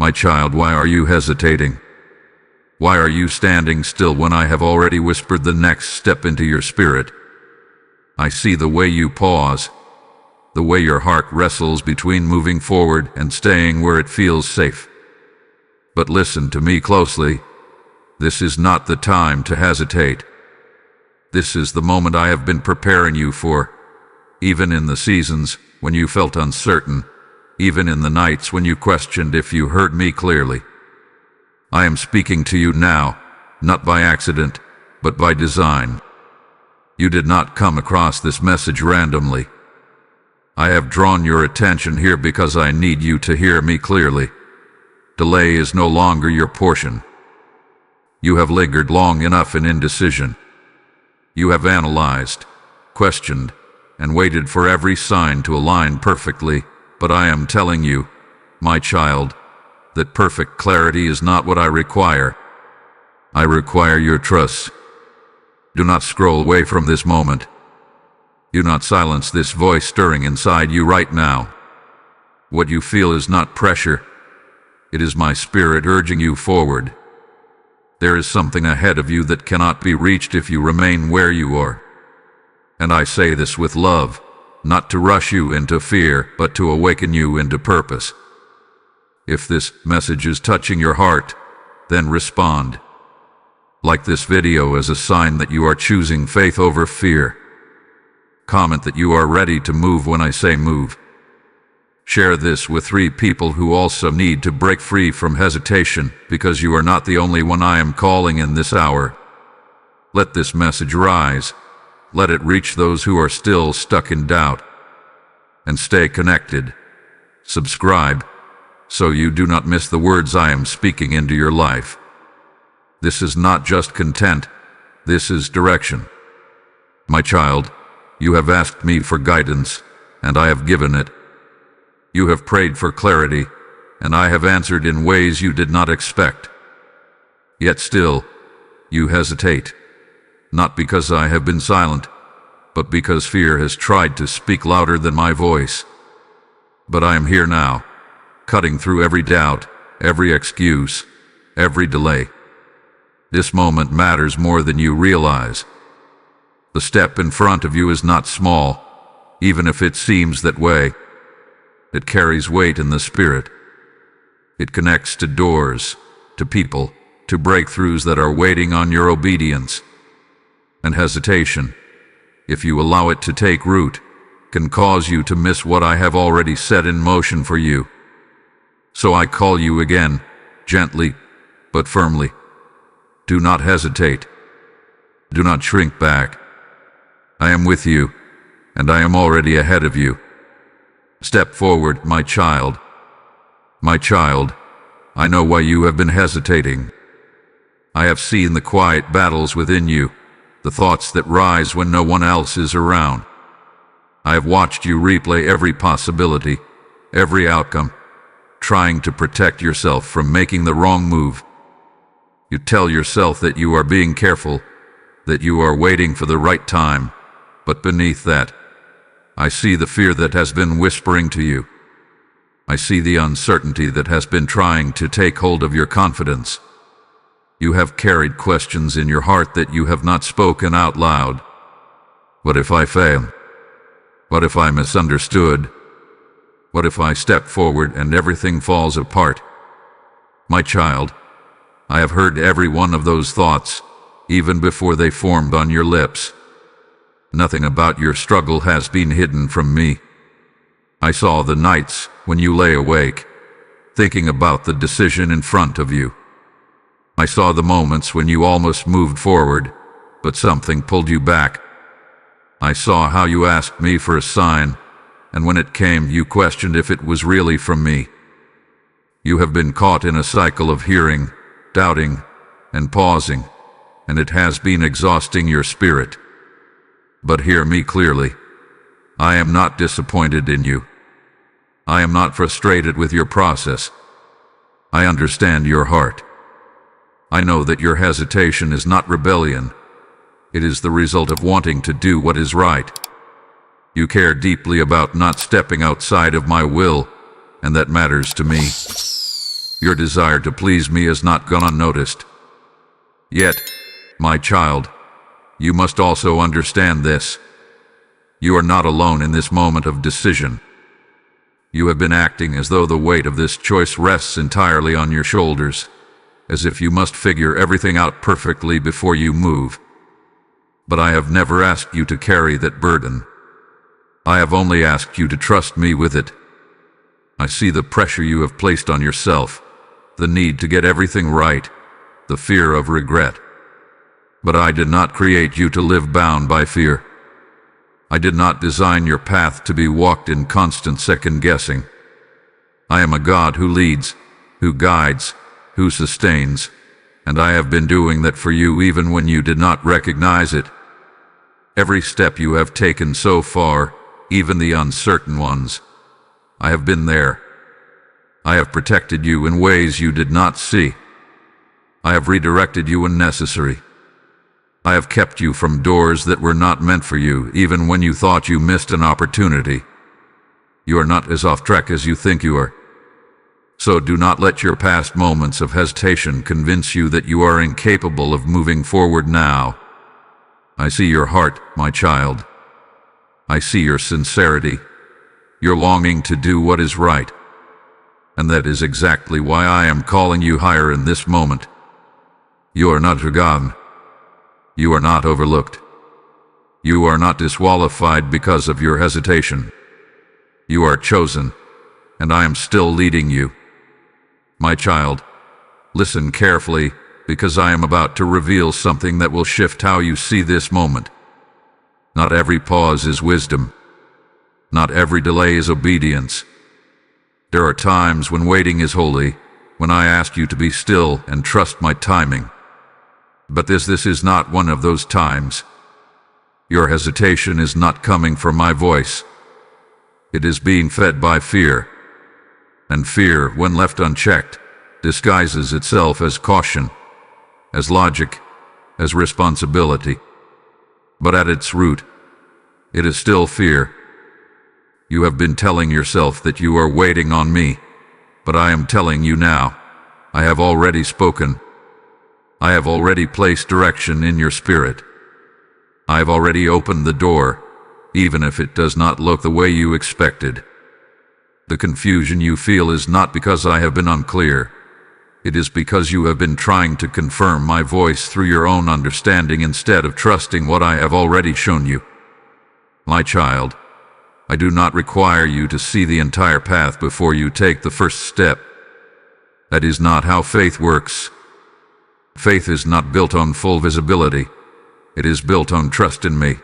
My child, why are you hesitating? Why are you standing still when I have already whispered the next step into your spirit? I see the way you pause, the way your heart wrestles between moving forward and staying where it feels safe. But listen to me closely. This is not the time to hesitate. This is the moment I have been preparing you for, even in the seasons when you felt uncertain, even in the nights when you questioned if you heard me clearly. I am speaking to you now, not by accident, but by design. You did not come across this message randomly. I have drawn your attention here because I need you to hear me clearly. Delay is no longer your portion. You have lingered long enough in indecision. You have analyzed, questioned, and waited for every sign to align perfectly, but I am telling you, my child, that perfect clarity is not what I require. I require your trust. Do not scroll away from this moment. Do not silence this voice stirring inside you right now. What you feel is not pressure. It is my spirit urging you forward. There is something ahead of you that cannot be reached if you remain where you are. And I say this with love, not to rush you into fear, but to awaken you into purpose. If this message is touching your heart, then respond. Like this video as a sign that you are choosing faith over fear. Comment that you are ready to move when I say move. Share this with 3 people who also need to break free from hesitation, because you are not the only one I am calling in this hour. Let this message rise. Let it reach those who are still stuck in doubt. And stay connected. Subscribe, so you do not miss the words I am speaking into your life. This is not just content, this is direction. My child, you have asked me for guidance, and I have given it. You have prayed for clarity, and I have answered in ways you did not expect. Yet still, you hesitate. Not because I have been silent, but because fear has tried to speak louder than my voice. But I am here now, cutting through every doubt, every excuse, every delay. This moment matters more than you realize. The step in front of you is not small, even if it seems that way. It carries weight in the spirit. It connects to doors, to people, to breakthroughs that are waiting on your obedience. And hesitation, if you allow it to take root, can cause you to miss what I have already set in motion for you. So I call you again, gently, but firmly. Do not hesitate. Do not shrink back. I am with you, and I am already ahead of you. Step forward, my child. My child, I know why you have been hesitating. I have seen the quiet battles within you, the thoughts that rise when no one else is around. I have watched you replay every possibility, every outcome, trying to protect yourself from making the wrong move. You tell yourself that you are being careful, that you are waiting for the right time, but beneath that, I see the fear that has been whispering to you. I see the uncertainty that has been trying to take hold of your confidence. You have carried questions in your heart that you have not spoken out loud. What if I fail? What if I misunderstood? What if I step forward and everything falls apart? My child, I have heard every one of those thoughts, even before they formed on your lips. Nothing about your struggle has been hidden from me. I saw the nights when you lay awake, thinking about the decision in front of you. I saw the moments when you almost moved forward, but something pulled you back. I saw how you asked me for a sign, and when it came, you questioned if it was really from me. You have been caught in a cycle of hearing, doubting, and pausing, and it has been exhausting your spirit. But hear me clearly. I am not disappointed in you. I am not frustrated with your process. I understand your heart. I know that your hesitation is not rebellion. It is the result of wanting to do what is right. You care deeply about not stepping outside of my will, and that matters to me. Your desire to please me has not gone unnoticed. Yet, my child, you must also understand this. You are not alone in this moment of decision. You have been acting as though the weight of this choice rests entirely on your shoulders, as if you must figure everything out perfectly before you move. But I have never asked you to carry that burden. I have only asked you to trust me with it. I see the pressure you have placed on yourself, the need to get everything right, the fear of regret. But I did not create you to live bound by fear. I did not design your path to be walked in constant second-guessing. I am a God who leads, who guides, who sustains, and I have been doing that for you even when you did not recognize it. Every step you have taken so far, even the uncertain ones, I have been there. I have protected you in ways you did not see. I have redirected you when necessary. I have kept you from doors that were not meant for you, even when you thought you missed an opportunity. You are not as off track as you think you are. So do not let your past moments of hesitation convince you that you are incapable of moving forward now. I see your heart, my child. I see your sincerity, your longing to do what is right. And that is exactly why I am calling you higher in this moment. You are not forgotten. You are not overlooked. You are not disqualified because of your hesitation. You are chosen, and I am still leading you. My child, listen carefully, because I am about to reveal something that will shift how you see this moment. Not every pause is wisdom. Not every delay is obedience. There are times when waiting is holy, when I ask you to be still and trust my timing. But this is not one of those times. Your hesitation is not coming from my voice. It is being fed by fear. And fear, when left unchecked, disguises itself as caution, as logic, as responsibility. But at its root, it is still fear. You have been telling yourself that you are waiting on me, but I am telling you now, I have already spoken. I have already placed direction in your spirit. I have already opened the door, even if it does not look the way you expected. The confusion you feel is not because I have been unclear. It is because you have been trying to confirm my voice through your own understanding instead of trusting what I have already shown you. My child, I do not require you to see the entire path before you take the first step. That is not how faith works. Faith is not built on full visibility. It is built on trust in me.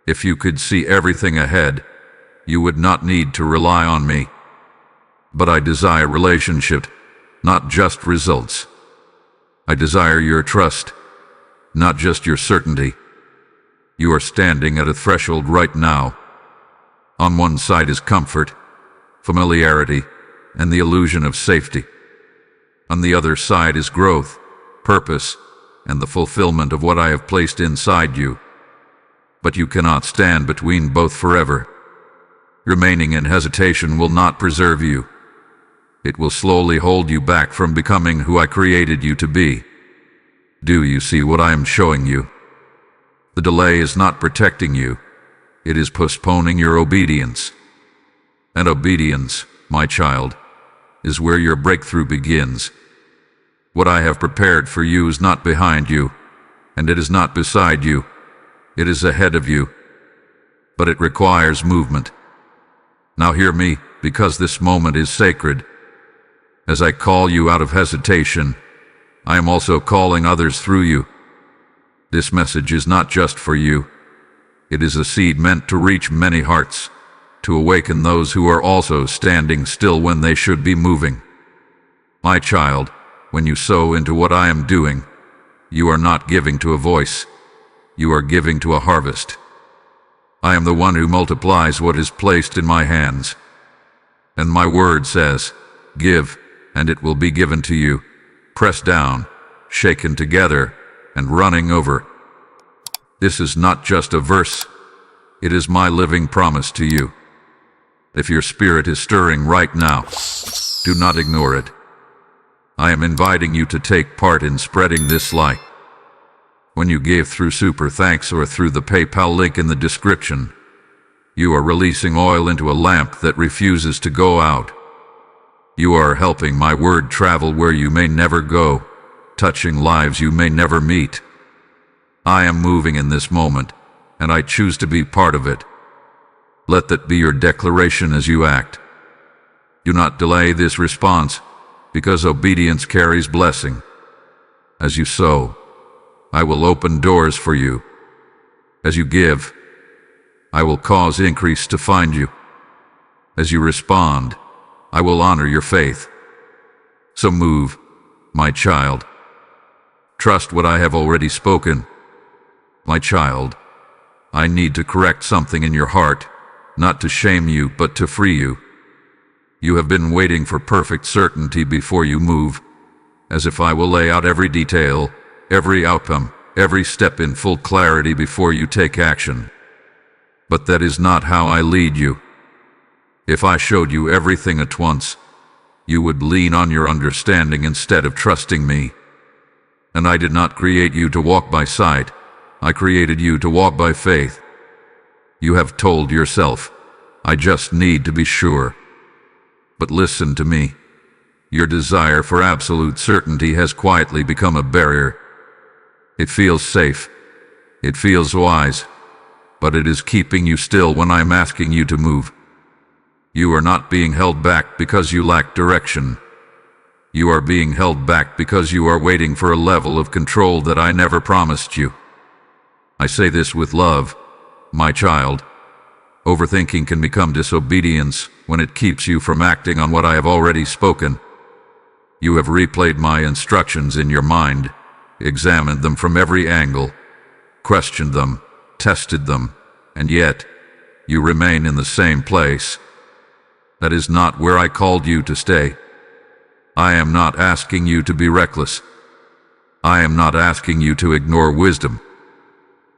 If you could see everything ahead, you would not need to rely on me. But I desire relationship, not just results. I desire your trust, not just your certainty. You are standing at a threshold right now. On one side is comfort, familiarity, and the illusion of safety. On the other side is growth, purpose, and the fulfillment of what I have placed inside you. But you cannot stand between both forever. Remaining in hesitation will not preserve you. It will slowly hold you back from becoming who I created you to be. Do you see what I am showing you? The delay is not protecting you. It is postponing your obedience. And obedience, my child, is where your breakthrough begins. What I have prepared for you is not behind you, and it is not beside you. It is ahead of you. But it requires movement. Now hear me, because this moment is sacred. As I call you out of hesitation, I am also calling others through you. This message is not just for you. It is a seed meant to reach many hearts, to awaken those who are also standing still when they should be moving. My child, when you sow into what I am doing, you are not giving to a voice. You are giving to a harvest. I am the one who multiplies what is placed in my hands. And my word says, give, and it will be given to you, pressed down, shaken together, and running over. This is not just a verse. It is my living promise to you. If your spirit is stirring right now, do not ignore it. I am inviting you to take part in spreading this light. When you gave through Super Thanks or through the PayPal link in the description, you are releasing oil into a lamp that refuses to go out. You are helping my word travel where you may never go, touching lives you may never meet. I am moving in this moment, and I choose to be part of it. Let that be your declaration as you act. Do not delay this response, because obedience carries blessing. As you sow, I will open doors for you. As you give, I will cause increase to find you. As you respond, I will honor your faith. So move, my child. Trust what I have already spoken. My child, I need to correct something in your heart, not to shame you, but to free you. You have been waiting for perfect certainty before you move, as if I will lay out every detail, every outcome, every step in full clarity before you take action. But that is not how I lead you. If I showed you everything at once, you would lean on your understanding instead of trusting me. And I did not create you to walk by sight. I created you to walk by faith. You have told yourself, I just need to be sure. But listen to me. Your desire for absolute certainty has quietly become a barrier. It feels safe. It feels wise. But it is keeping you still when I am asking you to move. You are not being held back because you lack direction. You are being held back because you are waiting for a level of control that I never promised you. I say this with love, my child. Overthinking can become disobedience when it keeps you from acting on what I have already spoken. You have replayed my instructions in your mind, examined them from every angle, questioned them, tested them, and yet you remain in the same place. That is not where I called you to stay. I am not asking you to be reckless. I am not asking you to ignore wisdom.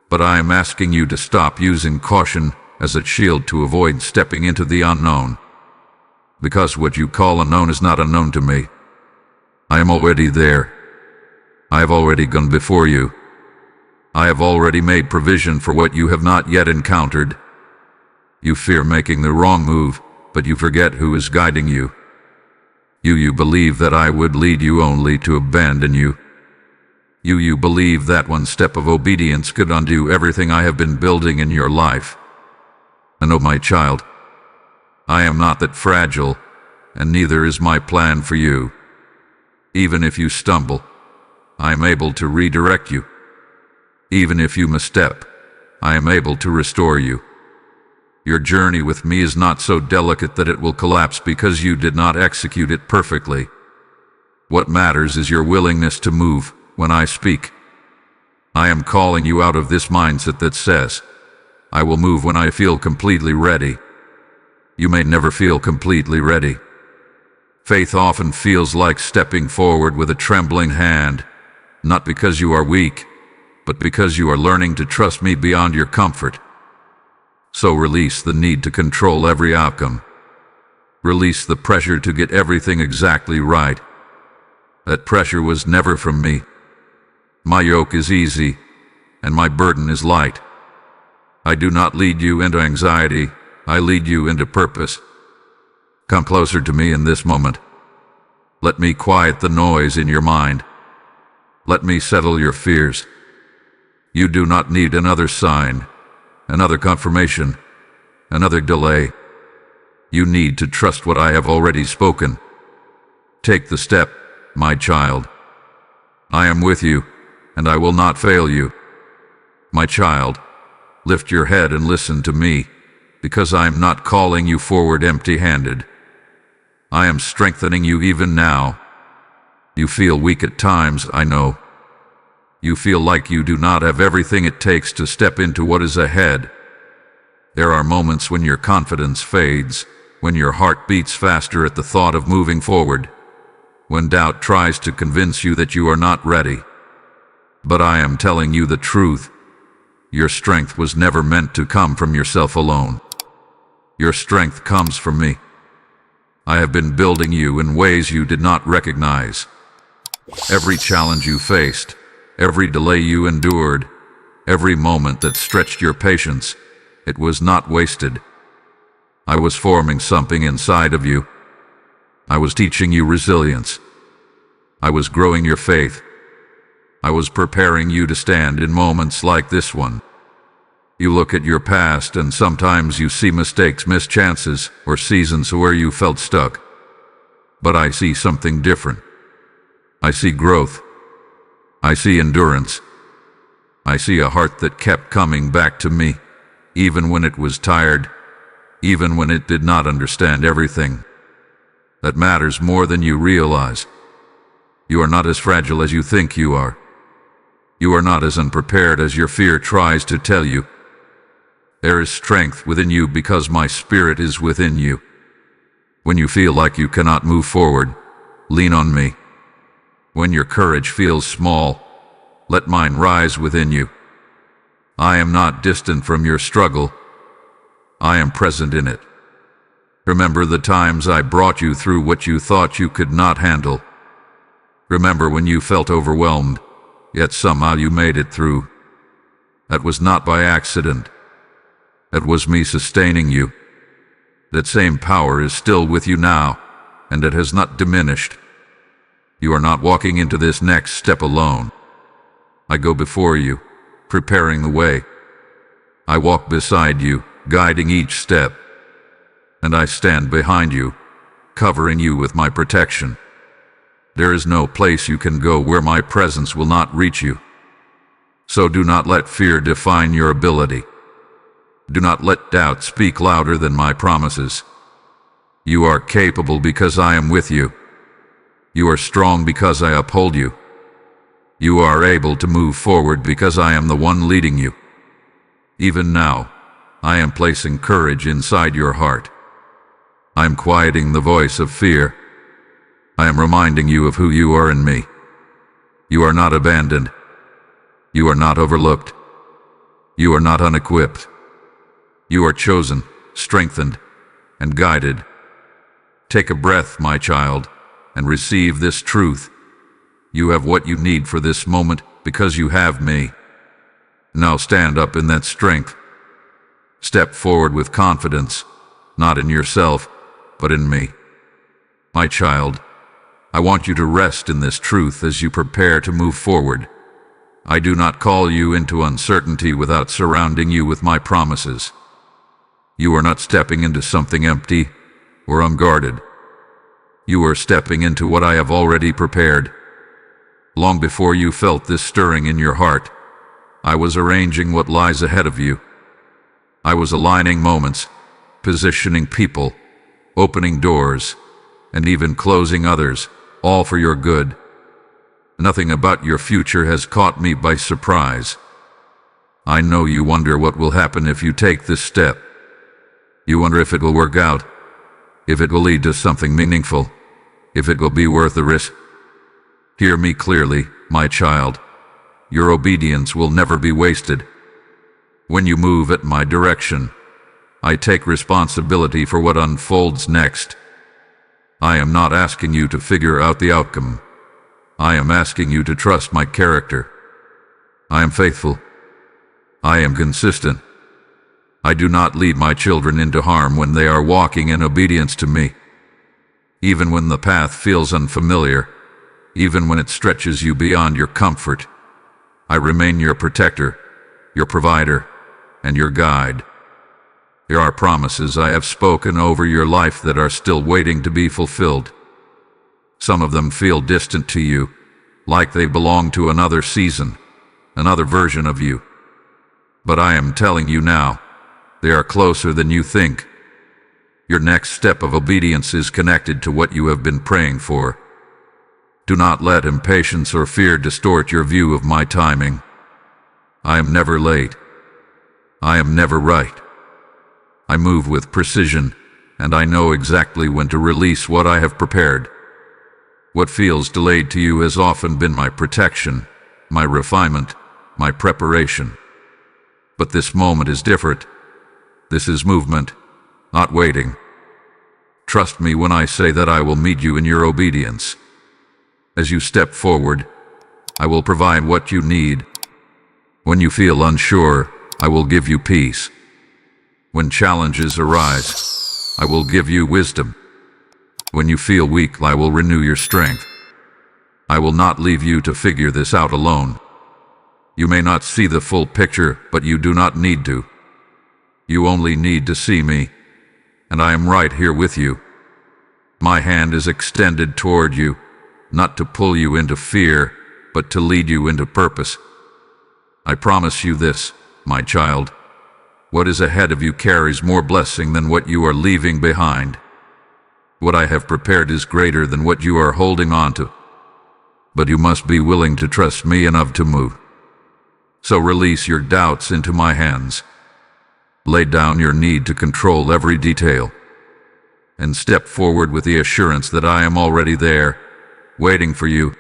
But I am asking you to stop using caution as a shield to avoid stepping into the unknown. Because what you call unknown is not unknown to me. I am already there. I have already gone before you. I have already made provision for what you have not yet encountered. You fear making the wrong move, but you forget who is guiding you. You believe that I would lead you only to abandon you. You believe that one step of obedience could undo everything I have been building in your life. And oh, my child, I am not that fragile, and neither is my plan for you. Even if you stumble, I am able to redirect you. Even if you misstep, I am able to restore you. Your journey with me is not so delicate that it will collapse because you did not execute it perfectly. What matters is your willingness to move when I speak. I am calling you out of this mindset that says, I will move when I feel completely ready. You may never feel completely ready. Faith often feels like stepping forward with a trembling hand, not because you are weak, but because you are learning to trust me beyond your comfort. So release the need to control every outcome. Release the pressure to get everything exactly right. That pressure was never from me. My yoke is easy, and my burden is light. I do not lead you into anxiety, I lead you into purpose. Come closer to me in this moment. Let me quiet the noise in your mind. Let me settle your fears. You do not need another sign, another confirmation, another delay. You need to trust what I have already spoken. Take the step, my child. I am with you, and I will not fail you. My child, lift your head and listen to me, because I am not calling you forward empty-handed. I am strengthening you even now. You feel weak at times, I know. You feel like you do not have everything it takes to step into what is ahead. There are moments when your confidence fades, when your heart beats faster at the thought of moving forward, when doubt tries to convince you that you are not ready. But I am telling you the truth. Your strength was never meant to come from yourself alone. Your strength comes from me. I have been building you in ways you did not recognize, Every challenge you faced, every delay you endured, every moment that stretched your patience, it was not wasted. I was forming something inside of you. I was teaching you resilience. I was growing your faith. I was preparing you to stand in moments like this one. You look at your past and sometimes you see mistakes, missed chances, or seasons where you felt stuck. But I see something different. I see growth. I see endurance. I see a heart that kept coming back to me, even when it was tired, even when it did not understand everything. That matters more than you realize. You are not as fragile as you think you are. You are not as unprepared as your fear tries to tell you. There is strength within you because my Spirit is within you. When you feel like you cannot move forward, lean on me. When your courage feels small, let mine rise within you. I am not distant from your struggle. I am present in it. Remember the times I brought you through what you thought you could not handle. Remember when you felt overwhelmed, yet somehow you made it through. That was not by accident. That was me sustaining you. That same power is still with you now, and it has not diminished. You are not walking into this next step alone. I go before you, preparing the way. I walk beside you, guiding each step. And I stand behind you, covering you with my protection. There is no place you can go where my presence will not reach you. So do not let fear define your ability. Do not let doubt speak louder than my promises. You are capable because I am with you. You are strong because I uphold you. You are able to move forward because I am the one leading you. Even now, I am placing courage inside your heart. I am quieting the voice of fear. I am reminding you of who you are in me. You are not abandoned. You are not overlooked. You are not unequipped. You are chosen, strengthened, and guided. Take a breath, my child, and receive this truth. You have what you need for this moment because you have me. Now stand up in that strength. Step forward with confidence, not in yourself, but in me. My child, I want you to rest in this truth as you prepare to move forward. I do not call you into uncertainty without surrounding you with my promises. You are not stepping into something empty or unguarded. You are stepping into what I have already prepared. Long before you felt this stirring in your heart, I was arranging what lies ahead of you. I was aligning moments, positioning people, opening doors, and even closing others, all for your good. Nothing about your future has caught me by surprise. I know you wonder what will happen if you take this step. You wonder if it will work out, if it will lead to something meaningful, if it will be worth the risk. Hear me clearly, my child. Your obedience will never be wasted. When you move at my direction, I take responsibility for what unfolds next. I am not asking you to figure out the outcome. I am asking you to trust my character. I am faithful. I am consistent. I do not lead my children into harm when they are walking in obedience to me. Even when the path feels unfamiliar, even when it stretches you beyond your comfort, I remain your protector, your provider, and your guide. There are promises I have spoken over your life that are still waiting to be fulfilled. Some of them feel distant to you, like they belong to another season, another version of you. But I am telling you now, they are closer than you think. Your next step of obedience is connected to what you have been praying for. Do not let impatience or fear distort your view of my timing. I am never late. I am never right. I move with precision, and I know exactly when to release what I have prepared. What feels delayed to you has often been my protection, my refinement, my preparation. But this moment is different. This is movement, not waiting. Trust me when I say that I will meet you in your obedience. As you step forward, I will provide what you need. When you feel unsure, I will give you peace. When challenges arise, I will give you wisdom. When you feel weak, I will renew your strength. I will not leave you to figure this out alone. You may not see the full picture, but you do not need to. You only need to see me, and I am right here with you. My hand is extended toward you, not to pull you into fear, but to lead you into purpose. I promise you this, my child. What is ahead of you carries more blessing than what you are leaving behind. What I have prepared is greater than what you are holding on to. But you must be willing to trust me enough to move. So release your doubts into my hands. Lay down your need to control every detail. And step forward with the assurance that I am already there, waiting for you.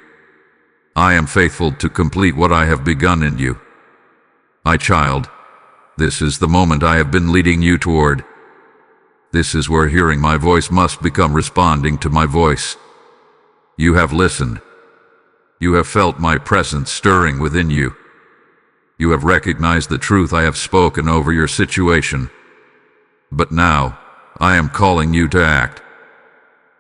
I am faithful to complete what I have begun in you. My child, this is the moment I have been leading you toward. This is where hearing my voice must become responding to my voice. You have listened. You have felt my presence stirring within you. You have recognized the truth I have spoken over your situation. But now, I am calling you to act.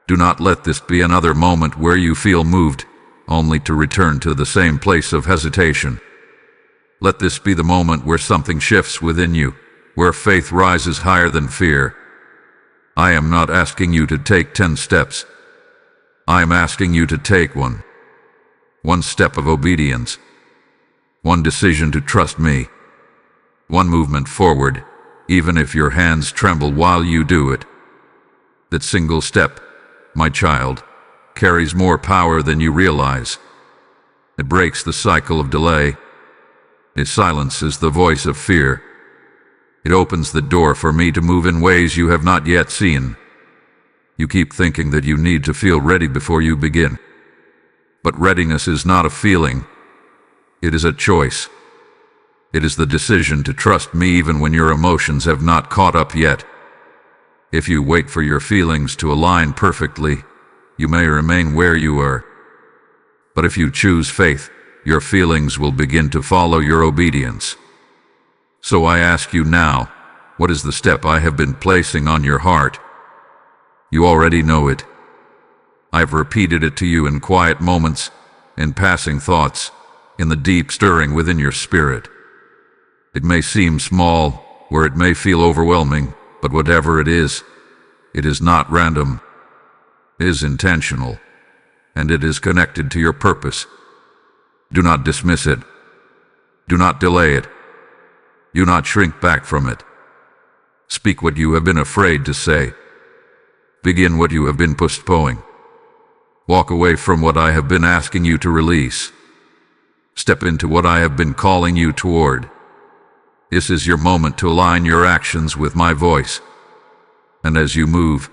Do not let this be another moment where you feel moved, only to return to the same place of hesitation. Let this be the moment where something shifts within you, where faith rises higher than fear. I am not asking you to take 10 steps. I am asking you to take one. One step of obedience. One decision to trust me. One movement forward, even if your hands tremble while you do it. That single step, my child, carries more power than you realize. It breaks the cycle of delay. It silences the voice of fear. It opens the door for me to move in ways you have not yet seen. You keep thinking that you need to feel ready before you begin. But readiness is not a feeling. It is a choice. It is the decision to trust me even when your emotions have not caught up yet. If you wait for your feelings to align perfectly, you may remain where you are. But if you choose faith, your feelings will begin to follow your obedience. So I ask you now, what is the step I have been placing on your heart? You already know it. I've repeated it to you in quiet moments, in passing thoughts, in the deep stirring within your spirit. It may seem small, or it may feel overwhelming, but whatever it is not random. It is intentional, and it is connected to your purpose. Do not dismiss it. Do not delay it. Do not shrink back from it. Speak what you have been afraid to say. Begin what you have been postponing. Walk away from what I have been asking you to release. Step into what I have been calling you toward. This is your moment to align your actions with my voice. And as you move,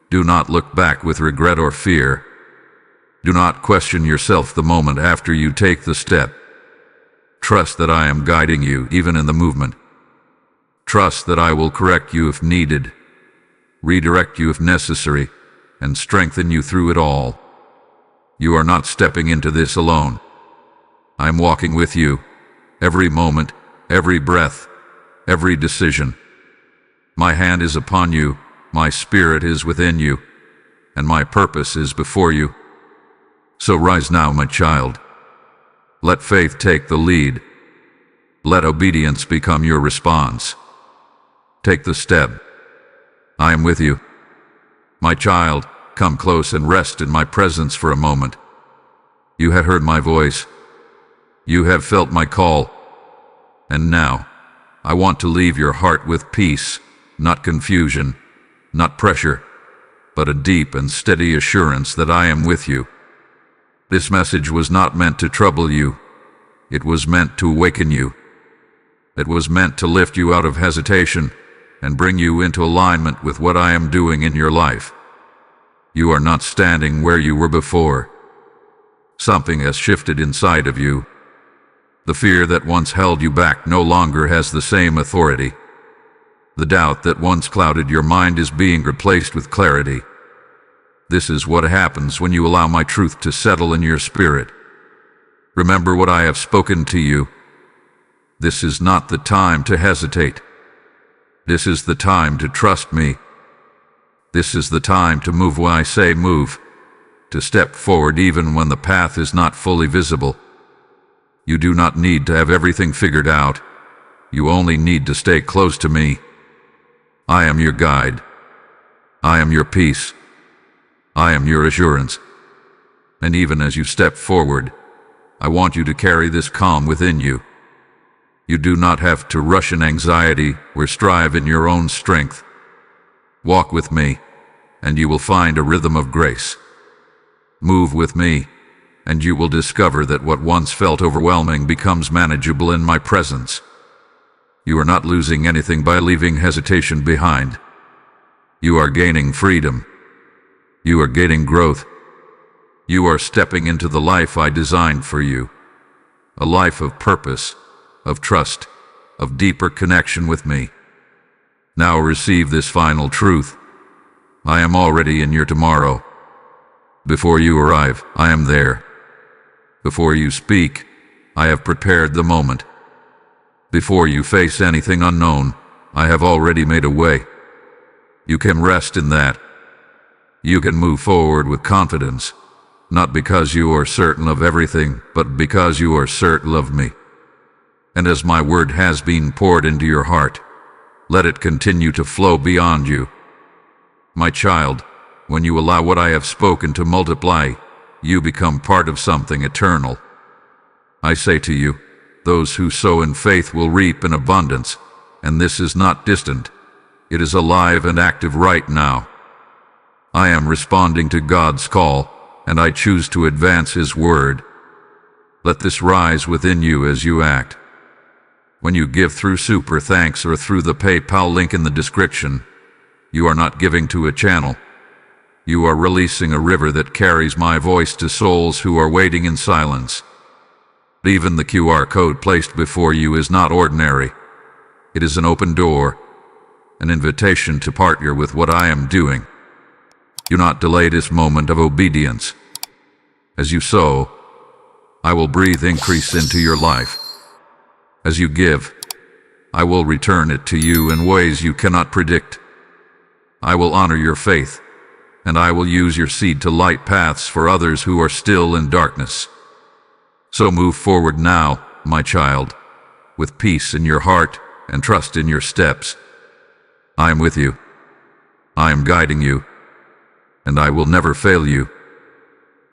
do not look back with regret or fear. Do not question yourself the moment after you take the step. Trust that I am guiding you even in the movement. Trust that I will correct you if needed, redirect you if necessary, and strengthen you through it all. You are not stepping into this alone. I am walking with you, every moment, every breath, every decision. My hand is upon you, my spirit is within you, and my purpose is before you. So rise now, my child. Let faith take the lead. Let obedience become your response. Take the step. I am with you. My child, come close and rest in my presence for a moment. You have heard my voice. You have felt my call. And now, I want to leave your heart with peace, not confusion, not pressure, but a deep and steady assurance that I am with you. This message was not meant to trouble you. It was meant to awaken you. It was meant to lift you out of hesitation and bring you into alignment with what I am doing in your life. You are not standing where you were before. Something has shifted inside of you. The fear that once held you back no longer has the same authority. The doubt that once clouded your mind is being replaced with clarity. This is what happens when you allow my truth to settle in your spirit. Remember what I have spoken to you. This is not the time to hesitate. This is the time to trust me. This is the time to move when I say move, to step forward even when the path is not fully visible. You do not need to have everything figured out. You only need to stay close to me. I am your guide. I am your peace. I am your assurance. And even as you step forward, I want you to carry this calm within you. You do not have to rush in anxiety or strive in your own strength. Walk with me, and you will find a rhythm of grace. Move with me, and you will discover that what once felt overwhelming becomes manageable in my presence. You are not losing anything by leaving hesitation behind. You are gaining freedom. You are gaining growth. You are stepping into the life I designed for you. A life of purpose, of trust, of deeper connection with me. Now receive this final truth. I am already in your tomorrow. Before you arrive, I am there. Before you speak, I have prepared the moment. Before you face anything unknown, I have already made a way. You can rest in that. You can move forward with confidence, not because you are certain of everything, but because you are certain of me. And as my word has been poured into your heart, let it continue to flow beyond you. My child, when you allow what I have spoken to multiply, you become part of something eternal. I say to you, those who sow in faith will reap in abundance, and this is not distant. It is alive and active right now. I am responding to God's call, and I choose to advance His word. Let this rise within you as you act. When you give through Super Thanks or through the PayPal link in the description, you are not giving to a channel. You are releasing a river that carries my voice to souls who are waiting in silence. Even the QR code placed before you is not ordinary. It is an open door, an invitation to partner with what I am doing. Do not delay this moment of obedience. As you sow, I will breathe increase into your life. As you give, I will return it to you in ways you cannot predict. I will honor your faith, and I will use your seed to light paths for others who are still in darkness. So move forward now, my child, with peace in your heart and trust in your steps. I am with you. I am guiding you, and I will never fail you.